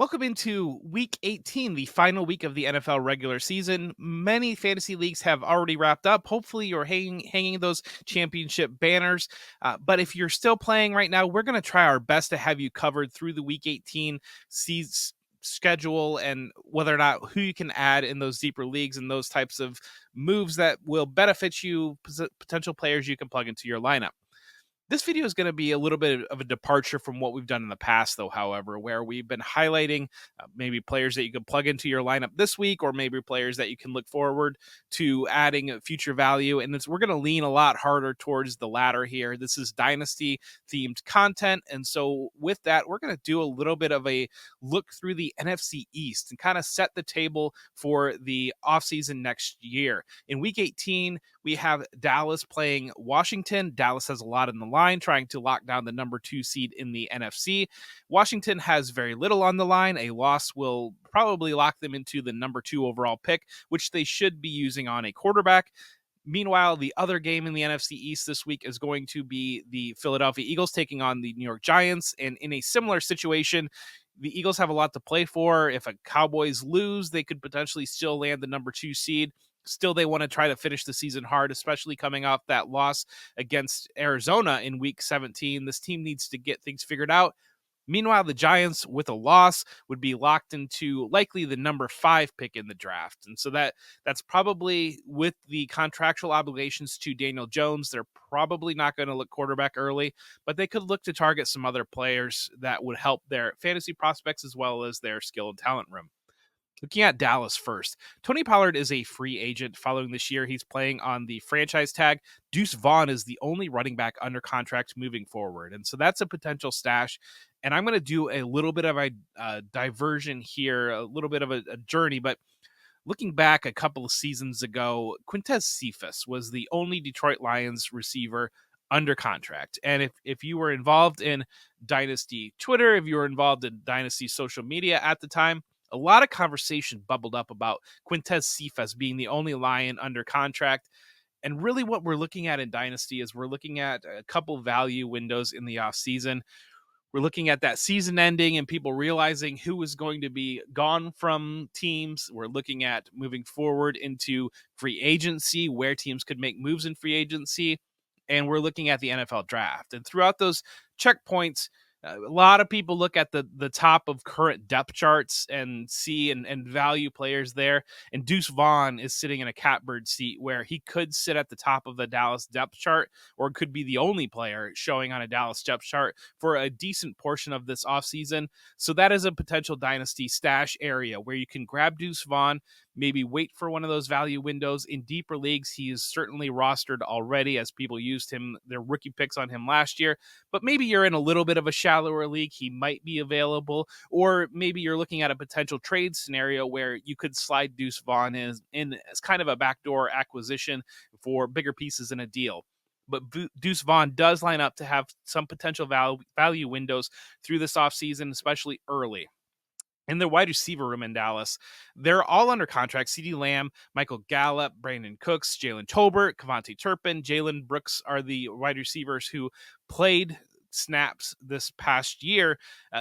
Welcome into week 18, the final week of the NFL regular season. Many fantasy leagues have already wrapped up. Hopefully, you're hanging those championship banners. But if you're still playing right now, we're going to try our best to have you covered through the week 18 season schedule and whether or not who you can add in those deeper leagues and those types of moves that will benefit you, potential players you can plug into your lineup. This video is going to be a little bit of a departure from what we've done in the past, though, however, where we've been highlighting maybe players that you can plug into your lineup this week, or maybe players that you can look forward to adding future value. And we're going to lean a lot harder towards the latter here. This is Dynasty themed content. And so, with that, we're going to do a little bit of a look through the NFC East and kind of set the table for the offseason next year. In week 18, we have Dallas playing Washington. Dallas has a lot in the line, trying to lock down the number 2 seed in the NFC. Washington has very little on the line. A loss will probably lock them into the number 2 overall pick, which they should be using on a quarterback. Meanwhile, the other game in the NFC East this week is going to be the Philadelphia Eagles taking on the New York Giants. And in a similar situation, the Eagles have a lot to play for. If a Cowboys lose, they could potentially still land the number 2 seed. Still, they want to try to finish the season hard, especially coming off that loss against Arizona in week 17. This team needs to get things figured out. Meanwhile, the Giants, with a loss, would be locked into likely the number 5 pick in the draft. And so that's probably, with the contractual obligations to Daniel Jones, they're probably not going to look quarterback early, but they could look to target some other players that would help their fantasy prospects as well as their skill and talent room. Looking at Dallas first, Tony Pollard is a free agent following this year. He's playing on the franchise tag. Deuce Vaughn is the only running back under contract moving forward. And so that's a potential stash. And I'm going to do a little bit of a diversion here, a little bit of a journey. But looking back a couple of seasons ago, Quintez Cephas was the only Detroit Lions receiver under contract. And if you were involved in Dynasty Twitter, if you were involved in Dynasty social media at the time, a lot of conversation bubbled up about Quintez Cephas being the only Lion under contract. And really what we're looking at in Dynasty is we're looking at a couple value windows in the offseason. We're looking at that season ending and people realizing who is going to be gone from teams. We're looking at moving forward into free agency, where teams could make moves in free agency. And we're looking at the NFL draft. And throughout those checkpoints, a lot of people look at the top of current depth charts and see and value players there. And Deuce Vaughn is sitting in a catbird seat where he could sit at the top of the Dallas depth chart, or could be the only player showing on a Dallas depth chart for a decent portion of this offseason. So that is a potential dynasty stash area where you can grab Deuce Vaughn, maybe wait for one of those value windows. In deeper leagues, he is certainly rostered already as people used him, their rookie picks on him last year. But maybe you're in a little bit of a shallower league, he might be available. Or maybe you're looking at a potential trade scenario where you could slide Deuce Vaughn in as kind of a backdoor acquisition for bigger pieces in a deal. But Deuce Vaughn does line up to have some potential value windows through this offseason, especially early. In the wide receiver room in Dallas, they're all under contract. CeeDee Lamb, Michael Gallup, Brandon Cooks, Jalen Tolbert, Kevontae Turpin, Jalen Brooks are the wide receivers who played snaps this past year.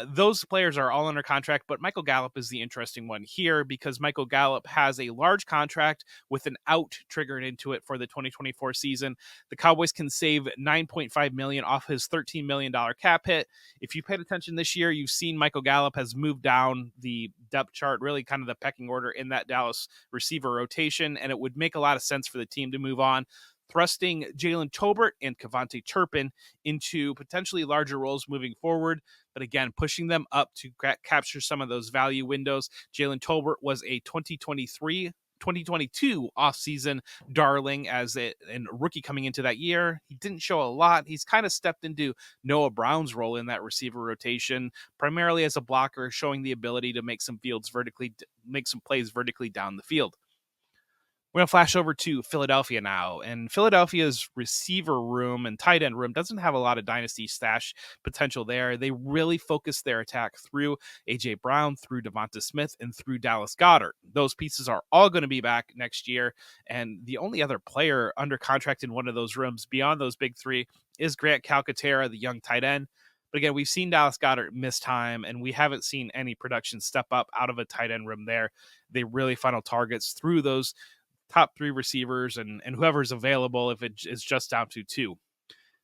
Those players are all under contract, but Michael Gallup is the interesting one here because Michael Gallup has a large contract with an out triggered into it for the 2024 season. The Cowboys can save $9.5 million off his $13 million cap hit. If you paid attention this year, you've seen Michael Gallup has moved down the depth chart, really kind of the pecking order in that Dallas receiver rotation, and it would make a lot of sense for the team to move on, thrusting Jalen Tolbert and Kevontae Turpin into potentially larger roles moving forward, but again, pushing them up to capture some of those value windows. Jalen Tolbert was a 2022 offseason darling as a rookie coming into that year. He didn't show a lot. He's kind of stepped into Noah Brown's role in that receiver rotation, primarily as a blocker, showing the ability to make some plays vertically down the field. We're going to flash over to Philadelphia now, and Philadelphia's receiver room and tight end room doesn't have a lot of dynasty stash potential there. They really focus their attack through A.J. Brown, through Devonta Smith, and through Dallas Goedert. Those pieces are all going to be back next year, and the only other player under contract in one of those rooms beyond those big three is Grant Calcaterra, the young tight end. But again, we've seen Dallas Goedert miss time, and we haven't seen any production step up out of a tight end room there. They really funnel targets through those top 3 receivers and whoever's available if it is just down to 2.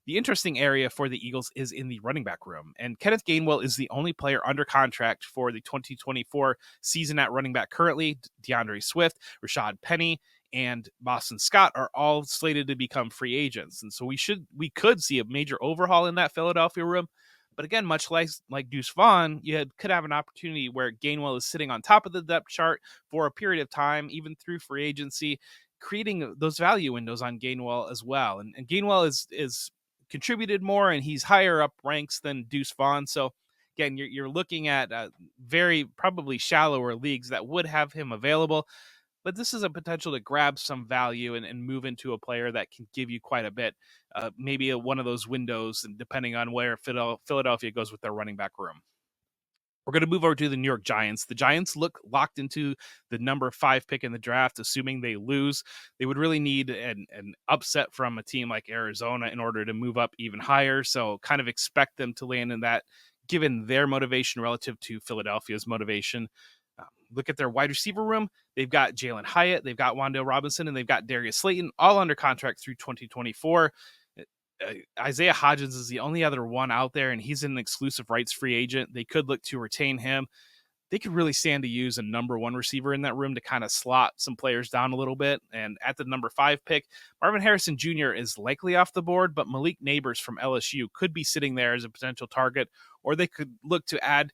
The interesting area for the Eagles is in the running back room, and Kenneth Gainwell is the only player under contract for the 2024 season at running back currently. DeAndre Swift, Rashad Penny, and Boston Scott are all slated to become free agents, and so we could see a major overhaul in that Philadelphia room. But again, much like Deuce Vaughn, could have an opportunity where Gainwell is sitting on top of the depth chart for a period of time, even through free agency, creating those value windows on Gainwell as well. And Gainwell is contributed more, and he's higher up ranks than Deuce Vaughn. So again, you're looking at very probably shallower leagues that would have him available. But this is a potential to grab some value and move into a player that can give you quite a bit. Maybe one of those windows, depending on where Philadelphia goes with their running back room. We're going to move over to the New York Giants. The Giants look locked into the number 5 pick in the draft, assuming they lose. They would really need an upset from a team like Arizona in order to move up even higher. So kind of expect them to land in that, given their motivation relative to Philadelphia's motivation. Look at their wide receiver room. They've got Jalen Hyatt, they've got Wan'Dale Robinson, and they've got Darius Slayton, all under contract through 2024. Isaiah Hodgins is the only other one out there, and he's an exclusive rights free agent. They could look to retain him. They could really stand to use a number 1 receiver in that room to kind of slot some players down a little bit. And at the number 5 pick, Marvin Harrison Jr. is likely off the board, but Malik Neighbors from LSU could be sitting there as a potential target, or they could look to add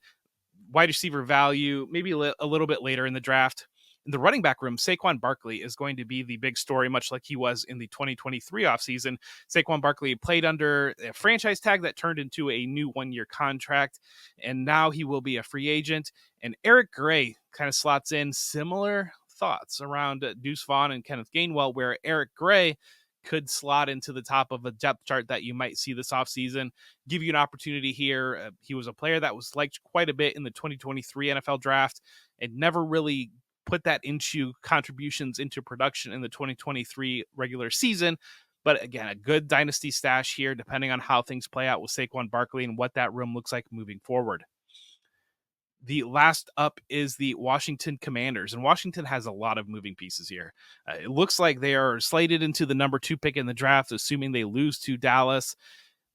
wide receiver value maybe a little bit later in the draft. In the running back room, Saquon Barkley is going to be the big story, much like he was in the 2023 offseason. Saquon Barkley played under a franchise tag that turned into a new 1-year contract, and now he will be a free agent. And Eric Gray kind of slots in similar thoughts around Deuce Vaughn and Kenneth Gainwell, where Eric Gray could slot into the top of a depth chart that you might see this offseason, give you an opportunity here. He was a player that was liked quite a bit in the 2023 NFL draft and never really put that into contributions into production in the 2023 regular season. But again, a good dynasty stash here, depending on how things play out with Saquon Barkley and what that room looks like moving forward. The last up is the Washington Commanders, and Washington has a lot of moving pieces here. It looks like they are slated into the number 2 pick in the draft, assuming they lose to Dallas.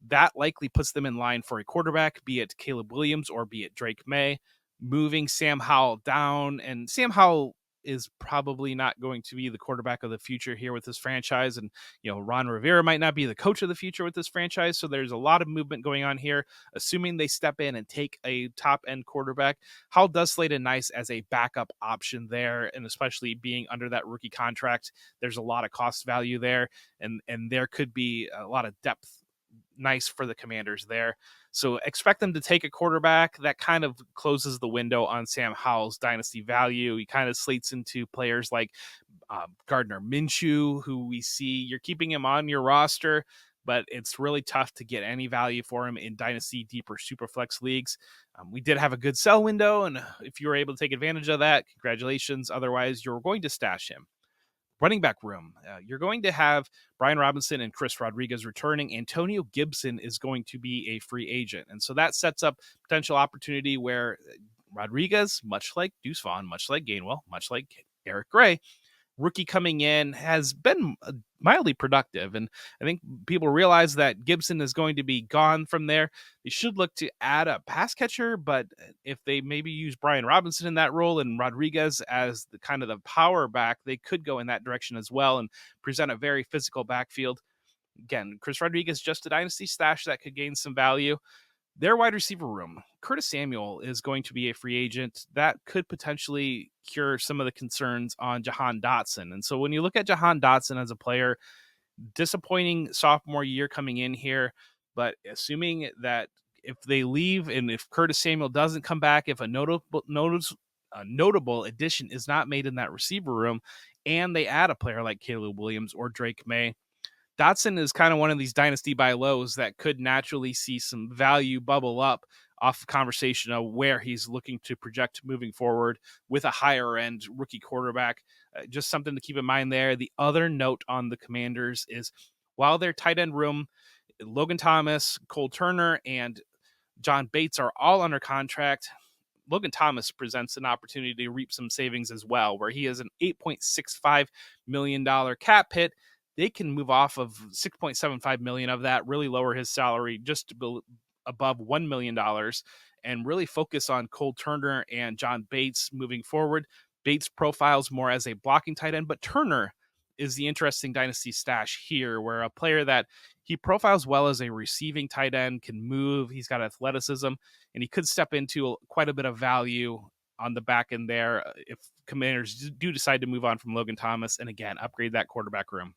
That likely puts them in line for a quarterback, be it Caleb Williams or be it Drake May. Moving Sam Howell down, and Sam Howell is probably not going to be the quarterback of the future here with this franchise. And, Ron Rivera might not be the coach of the future with this franchise. So there's a lot of movement going on here, assuming they step in and take a top end quarterback. Howell does slate in nice as a backup option there. And especially being under that rookie contract, there's a lot of cost value there. And there could be a lot of depth nice for the Commanders there. So expect them to take a quarterback. That kind of closes the window on Sam Howell's dynasty value. He kind of slates into players like Gardner Minshew, who we see you're keeping him on your roster, but it's really tough to get any value for him in dynasty deeper superflex leagues. We did have a good sell window, and if you were able to take advantage of that, congratulations. Otherwise, you're going to stash him. Running back room, you're going to have Brian Robinson and Chris Rodriguez returning. Antonio Gibson is going to be a free agent. And so that sets up potential opportunity where Rodriguez, much like Deuce Vaughn, much like Gainwell, much like Eric Gray, rookie coming in, has been mildly productive. And I think people realize that Gibson is going to be gone from there. They should look to add a pass catcher, but if they maybe use Brian Robinson in that role and Rodriguez as the kind of the power back, they could go in that direction as well and present a very physical backfield. Again, Chris Rodriguez, just a dynasty stash that could gain some value. Their wide receiver room, Curtis Samuel is going to be a free agent. That could potentially cure some of the concerns on Jahan Dotson. And so when you look at Jahan Dotson as a player, disappointing sophomore year coming in here, but assuming that if they leave and if Curtis Samuel doesn't come back, if a notable addition is not made in that receiver room, and they add a player like Caleb Williams or Drake May, Dotson is kind of one of these dynasty buy lows that could naturally see some value bubble up off the conversation of where he's looking to project moving forward with a higher end rookie quarterback. Just something to keep in mind there. The other note on the Commanders is while their tight end room, Logan Thomas, Cole Turner, and John Bates are all under contract. Logan Thomas presents an opportunity to reap some savings as well, where he has an $8.65 million cap hit. They can move off of $6.75 million of that, really lower his salary just above $1 million, and really focus on Cole Turner and John Bates moving forward. Bates profiles more as a blocking tight end, but Turner is the interesting dynasty stash here, where a player that he profiles well as a receiving tight end, can move, he's got athleticism, and he could step into quite a bit of value on the back end there if Commanders do decide to move on from Logan Thomas and, again, upgrade that quarterback room.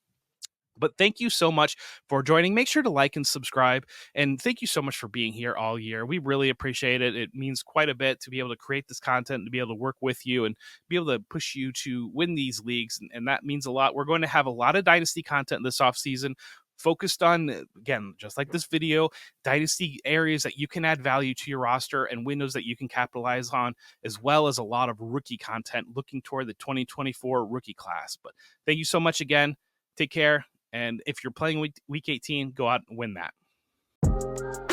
But thank you so much for joining. Make sure to like and subscribe. And thank you so much for being here all year. We really appreciate it. It means quite a bit to be able to create this content, to be able to work with you and be able to push you to win these leagues. And that means a lot. We're going to have a lot of dynasty content this offseason, focused on, again, just like this video, dynasty areas that you can add value to your roster and windows that you can capitalize on, as well as a lot of rookie content looking toward the 2024 rookie class. But thank you so much again. Take care. And if you're playing week 18, go out and win that.